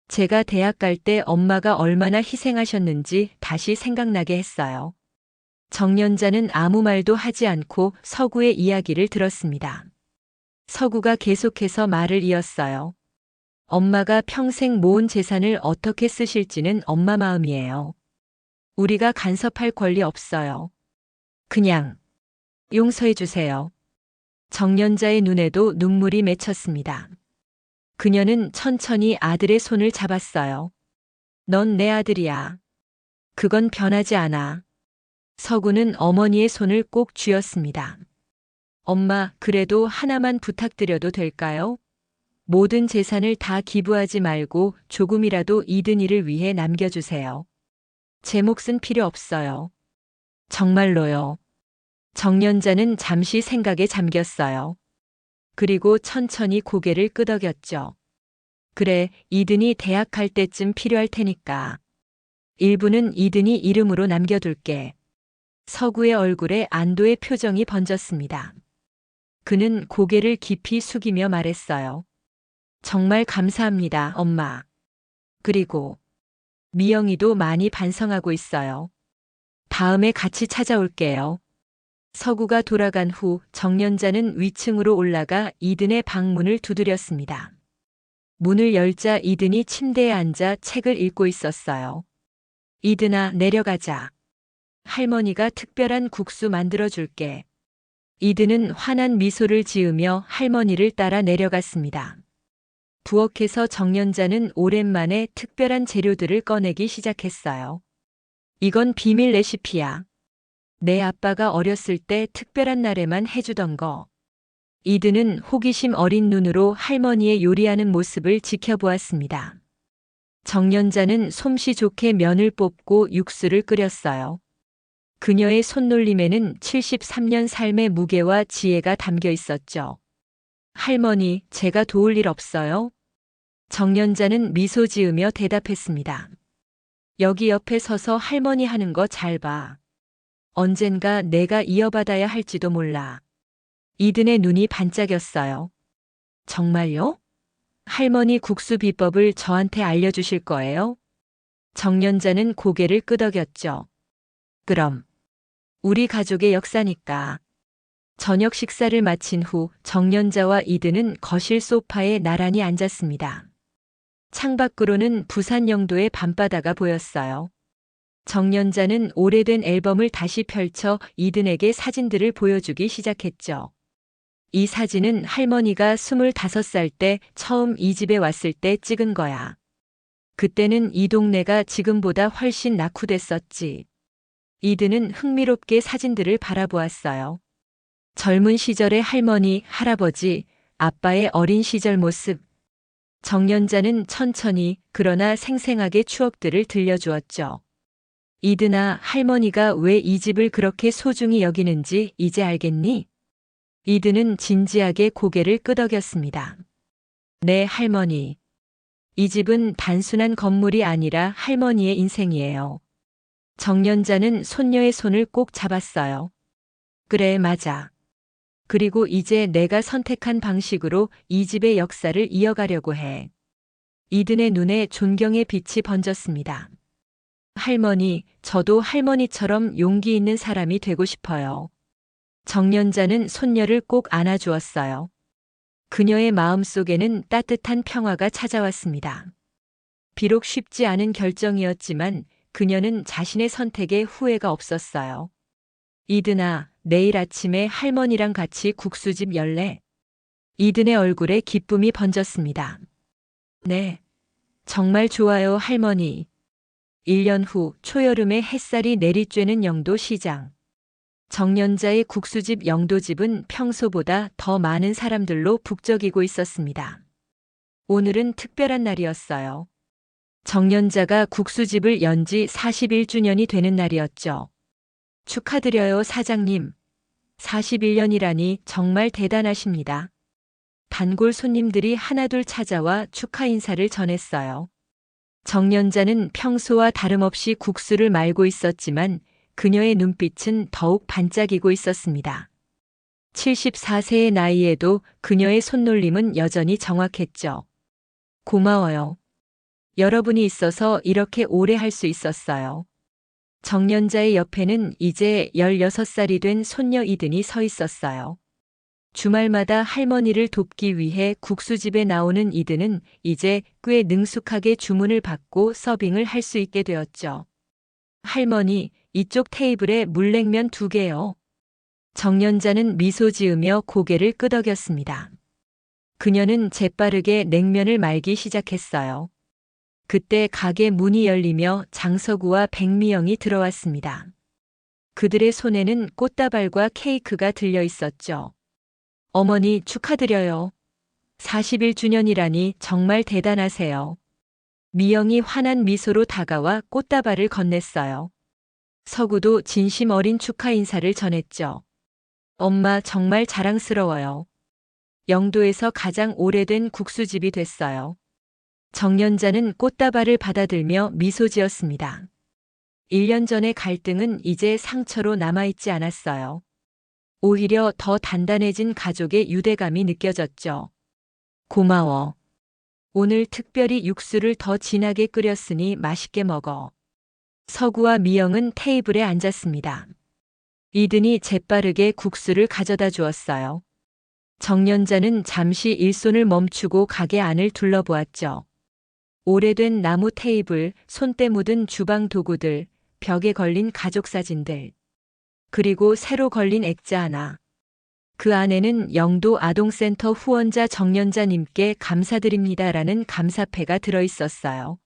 제가 대학 갈 때 엄마가 얼마나 희생하셨는지 다시 생각나게 했어요. 정연자는 아무 말도 하지 않고 서구의 이야기를 들었습니다. 서구가 계속해서 말을 이었어요. 엄마가 평생 모은 재산을 어떻게 쓰실지는 엄마 마음이에요. 우리가 간섭할 권리 없어요. 그냥 용서해 주세요. 정연자의 눈에도 눈물이 맺혔습니다. 그녀는 천천히 아들의 손을 잡았어요. 넌 내 아들이야. 그건 변하지 않아. 서구는 어머니의 손을 꼭 쥐었습니다. 엄마, 그래도 하나만 부탁드려도 될까요? 모든 재산을 다 기부하지 말고 조금이라도 이든이를 위해 남겨주세요. 제 몫은 필요 없어요. 정말로요. 정연자는 잠시 생각에 잠겼어요. 그리고 천천히 고개를 끄덕였죠. 그래, 이든이 대학 갈 때쯤 필요할 테니까. 일부는 이든이 이름으로 남겨둘게. 서구의 얼굴에 안도의 표정이 번졌습니다. 그는 고개를 깊이 숙이며 말했어요. 정말 감사합니다, 엄마. 그리고 미영이도 많이 반성하고 있어요. 다음에 같이 찾아올게요. 서구가 돌아간 후 정연자는 위층으로 올라가 이든의 방문을 두드렸습니다. 문을 열자 이든이 침대에 앉아 책을 읽고 있었어요. 이든아, 내려가자. 할머니가 특별한 국수 만들어줄게. 이든은 환한 미소를 지으며 할머니를 따라 내려갔습니다. 부엌에서 정연자는 오랜만에 특별한 재료들을 꺼내기 시작했어요. 이건 비밀 레시피야. 내 아빠가 어렸을 때 특별한 날에만 해주던 거. 이든은 호기심 어린 눈으로 할머니의 요리하는 모습을 지켜보았습니다. 정연자는 솜씨 좋게 면을 뽑고 육수를 끓였어요. 그녀의 손놀림에는 73년 삶의 무게와 지혜가 담겨 있었죠. 할머니, 제가 도울 일 없어요? 정연자는 미소 지으며 대답했습니다. 여기 옆에 서서 할머니 하는 거 잘 봐. 언젠가 내가 이어받아야 할지도 몰라. 이든의 눈이 반짝였어요. 정말요? 할머니 국수 비법을 저한테 알려주실 거예요? 정연자는 고개를 끄덕였죠. 그럼. 우리 가족의 역사니까. 저녁 식사를 마친 후 정연자와 이든은 거실 소파에 나란히 앉았습니다. 창밖으로는 부산 영도의 밤바다가 보였어요. 정연자는 오래된 앨범을 다시 펼쳐 이든에게 사진들을 보여주기 시작했죠. 이 사진은 할머니가 25살 때 처음 이 집에 왔을 때 찍은 거야. 그때는 이 동네가 지금보다 훨씬 낙후됐었지. 이든은 흥미롭게 사진들을 바라보았어요. 젊은 시절의 할머니, 할아버지, 아빠의 어린 시절 모습. 정연자는 천천히 그러나 생생하게 추억들을 들려주었죠. 이든아, 할머니가 왜 이 집을 그렇게 소중히 여기는지 이제 알겠니? 이든은 진지하게 고개를 끄덕였습니다. 네, 할머니. 이 집은 단순한 건물이 아니라 할머니의 인생이에요. 정연자는 손녀의 손을 꼭 잡았어요. 그래, 맞아. 그리고 이제 내가 선택한 방식으로 이 집의 역사를 이어가려고 해. 이든의 눈에 존경의 빛이 번졌습니다. 할머니, 저도 할머니처럼 용기 있는 사람이 되고 싶어요. 정연자는 손녀를 꼭 안아주었어요. 그녀의 마음속에는 따뜻한 평화가 찾아왔습니다. 비록 쉽지 않은 결정이었지만 그녀는 자신의 선택에 후회가 없었어요. 이든아, 내일 아침에 할머니랑 같이 국수집 열래? 이든의 얼굴에 기쁨이 번졌습니다. 네. 정말 좋아요, 할머니. 1년 후 초여름에 햇살이 내리쬐는 영도 시장. 정연자의 국수집 영도집은 평소보다 더 많은 사람들로 북적이고 있었습니다. 오늘은 특별한 날이었어요. 정연자가 국수집을 연 지 41주년이 되는 날이었죠. 축하드려요, 사장님. 41년이라니 정말 대단하십니다. 단골 손님들이 하나둘 찾아와 축하 인사를 전했어요. 정연자는 평소와 다름없이 국수를 말고 있었지만 그녀의 눈빛은 더욱 반짝이고 있었습니다. 74세의 나이에도 그녀의 손놀림은 여전히 정확했죠. 고마워요. 여러분이 있어서 이렇게 오래 할 수 있었어요. 정연자의 옆에는 이제 16살이 된 손녀 이든이 서 있었어요. 주말마다 할머니를 돕기 위해 국수집에 나오는 이든은 이제 꽤 능숙하게 주문을 받고 서빙을 할 수 있게 되었죠. 할머니, 이쪽 테이블에 물냉면 2개요. 정연자는 미소 지으며 고개를 끄덕였습니다. 그녀는 재빠르게 냉면을 말기 시작했어요. 그때 가게 문이 열리며 장서구와 백미영이 들어왔습니다. 그들의 손에는 꽃다발과 케이크가 들려 있었죠. 어머니, 축하드려요. 41주년이라니 정말 대단하세요. 미영이 환한 미소로 다가와 꽃다발을 건넸어요. 서구도 진심 어린 축하 인사를 전했죠. 엄마, 정말 자랑스러워요. 영도에서 가장 오래된 국수집이 됐어요. 정연자는 꽃다발을 받아들며 미소 지었습니다. 1년 전의 갈등은 이제 상처로 남아있지 않았어요. 오히려 더 단단해진 가족의 유대감이 느껴졌죠. 고마워. 오늘 특별히 육수를 더 진하게 끓였으니 맛있게 먹어. 서구와 미영은 테이블에 앉았습니다. 이든이 재빠르게 국수를 가져다 주었어요. 정연자는 잠시 일손을 멈추고 가게 안을 둘러보았죠. 오래된 나무 테이블, 손때 묻은 주방 도구들, 벽에 걸린 가족 사진들. 그리고 새로 걸린 액자 하나. 그 안에는 영도 아동센터 후원자 정연자님께 감사드립니다라는 감사패가 들어 있었어요.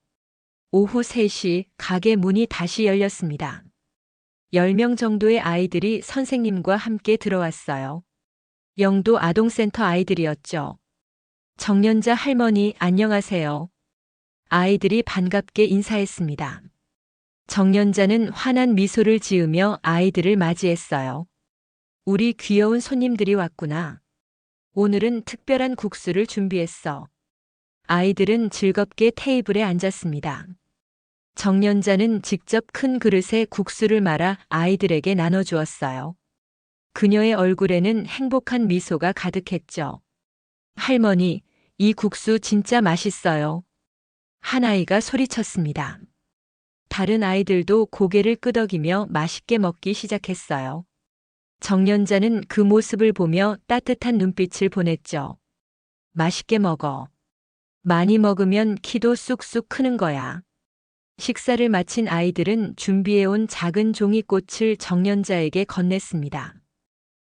오후 3시 가게 문이 다시 열렸습니다. 10명 정도의 아이들이 선생님과 함께 들어왔어요. 영도 아동센터 아이들이었죠. 정연자 할머니, 안녕하세요. 아이들이 반갑게 인사했습니다. 정연자는 환한 미소를 지으며 아이들을 맞이했어요. 우리 귀여운 손님들이 왔구나. 오늘은 특별한 국수를 준비했어. 아이들은 즐겁게 테이블에 앉았습니다. 정연자는 직접 큰 그릇에 국수를 말아 아이들에게 나눠주었어요. 그녀의 얼굴에는 행복한 미소가 가득했죠. 할머니, 이 국수 진짜 맛있어요. 한 아이가 소리쳤습니다. 다른 아이들도 고개를 끄덕이며 맛있게 먹기 시작했어요. 정연자는 그 모습을 보며 따뜻한 눈빛을 보냈죠. 맛있게 먹어. 많이 먹으면 키도 쑥쑥 크는 거야. 식사를 마친 아이들은 준비해온 작은 종이꽃을 정연자에게 건넸습니다.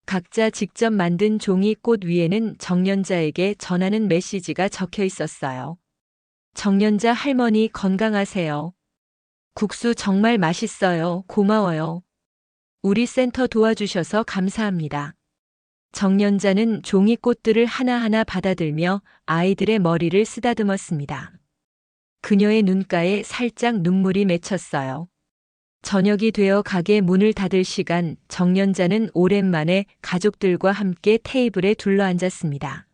각자 직접 만든 종이꽃 위에는 정연자에게 전하는 메시지가 적혀 있었어요. 정연자 할머니 건강하세요. 국수 정말 맛있어요. 고마워요. 우리 센터 도와주셔서 감사합니다. 정연자는 종이꽃들을 하나하나 받아들며 아이들의 머리를 쓰다듬었습니다. 그녀의 눈가에 살짝 눈물이 맺혔어요. 저녁이 되어 가게 문을 닫을 시간, 정연자는 오랜만에 가족들과 함께 테이블에 둘러앉았습니다.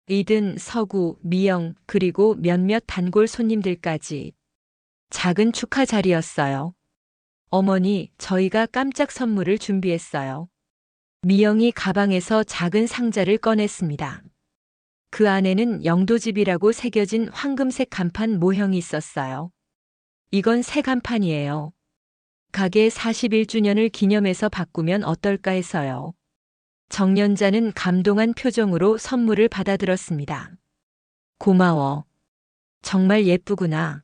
이든, 서구, 미영, 그리고 몇몇 단골 손님들까지. 작은 축하 자리였어요. 어머니, 저희가 깜짝 선물을 준비했어요. 미영이 가방에서 작은 상자를 꺼냈습니다. 그 안에는 영도집이라고 새겨진 황금색 간판 모형이 있었어요. 이건 새 간판이에요. 가게 41주년을 기념해서 바꾸면 어떨까 해서요. 정연자는 감동한 표정으로 선물을 받아들었습니다. 고마워. 정말 예쁘구나.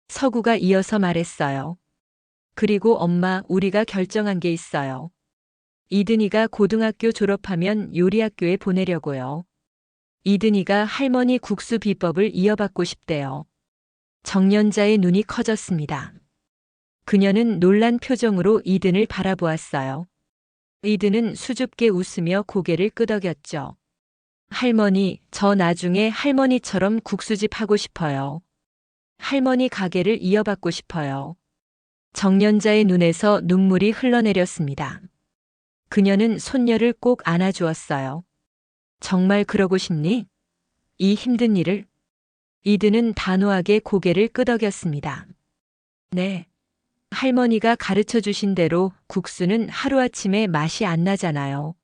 서구가 이어서 말했어요. 그리고 엄마, 우리가 결정한 게 있어요. 이든이가 고등학교 졸업하면 요리학교에 보내려고요. 이든이가 할머니 국수 비법을 이어받고 싶대요. 정연자의 눈이 커졌습니다. 그녀는 놀란 표정으로 이든을 바라보았어요. 이든은 수줍게 웃으며 고개를 끄덕였죠. 할머니, 저 나중에 할머니처럼 국수집 하고 싶어요. 할머니 가게를 이어받고 싶어요. 정연자의 눈에서 눈물이 흘러내렸습니다. 그녀는 손녀를 꼭 안아주었어요. 정말 그러고 싶니? 이 힘든 일을? 이든은 단호하게 고개를 끄덕였습니다. 네. 할머니가 가르쳐 주신 대로 국수는 하루아침에 맛이 안 나잖아요.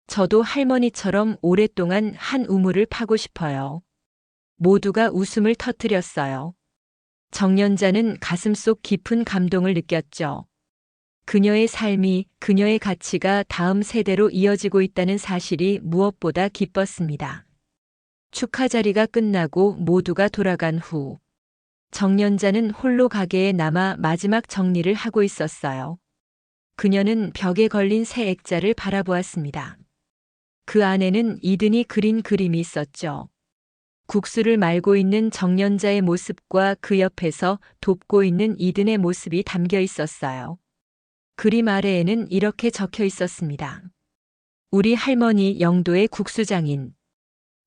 저도 할머니처럼 오랫동안 한 우물을 파고 싶어요. 모두가 웃음을 터뜨렸어요. 정연자는 가슴속 깊은 감동을 느꼈죠. 그녀의 삶이, 그녀의 가치가 다음 세대로 이어지고 있다는 사실이 무엇보다 기뻤습니다. 축하 자리가 끝나고 모두가 돌아간 후 정연자는 홀로 가게에 남아 마지막 정리를 하고 있었어요. 그녀는 벽에 걸린 새 액자를 바라보았습니다. 그 안에는 이든이 그린 그림이 있었죠. 국수를 말고 있는 정연자의 모습과 그 옆에서 돕고 있는 이든의 모습이 담겨 있었어요. 그림 아래에는 이렇게 적혀 있었습니다. 우리 할머니 영도의 국수장인.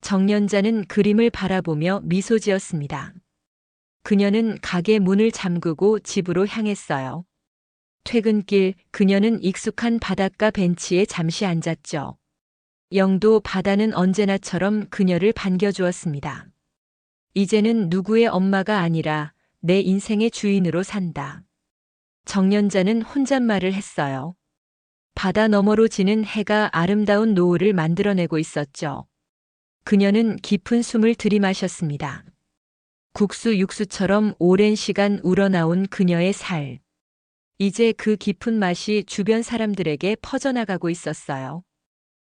정연자는 그림을 바라보며 미소 지었습니다. 그녀는 가게 문을 잠그고 집으로 향했어요. 퇴근길 그녀는 익숙한 바닷가 벤치에 잠시 앉았죠. 영도 바다는 언제나처럼 그녀를 반겨주었습니다. 이제는 누구의 엄마가 아니라 내 인생의 주인으로 산다. 정연자는 혼잣말을 했어요. 바다 너머로 지는 해가 아름다운 노을을 만들어내고 있었죠. 그녀는 깊은 숨을 들이마셨습니다. 국수 육수처럼 오랜 시간 우러나온 그녀의 살. 이제 그 깊은 맛이 주변 사람들에게 퍼져나가고 있었어요.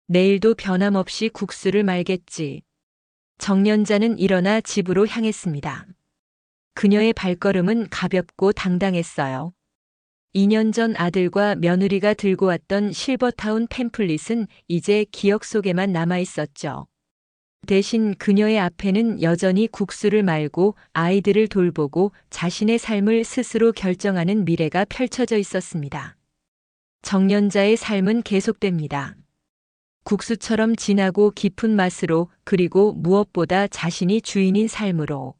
내일도 변함없이 국수를 말겠지. 정연자는 일어나 집으로 향했습니다. 그녀의 발걸음은 가볍고 당당했어요. 2년 전 아들과 며느리가 들고 왔던 실버타운 팸플릿은 이제 기억 속에만 남아 있었죠. 대신 그녀의 앞에는 여전히 국수를 말고 아이들을 돌보고 자신의 삶을 스스로 결정하는 미래가 펼쳐져 있었습니다. 정연자의 삶은 계속됩니다. 국수처럼 진하고 깊은 맛으로, 그리고 무엇보다 자신이 주인인 삶으로.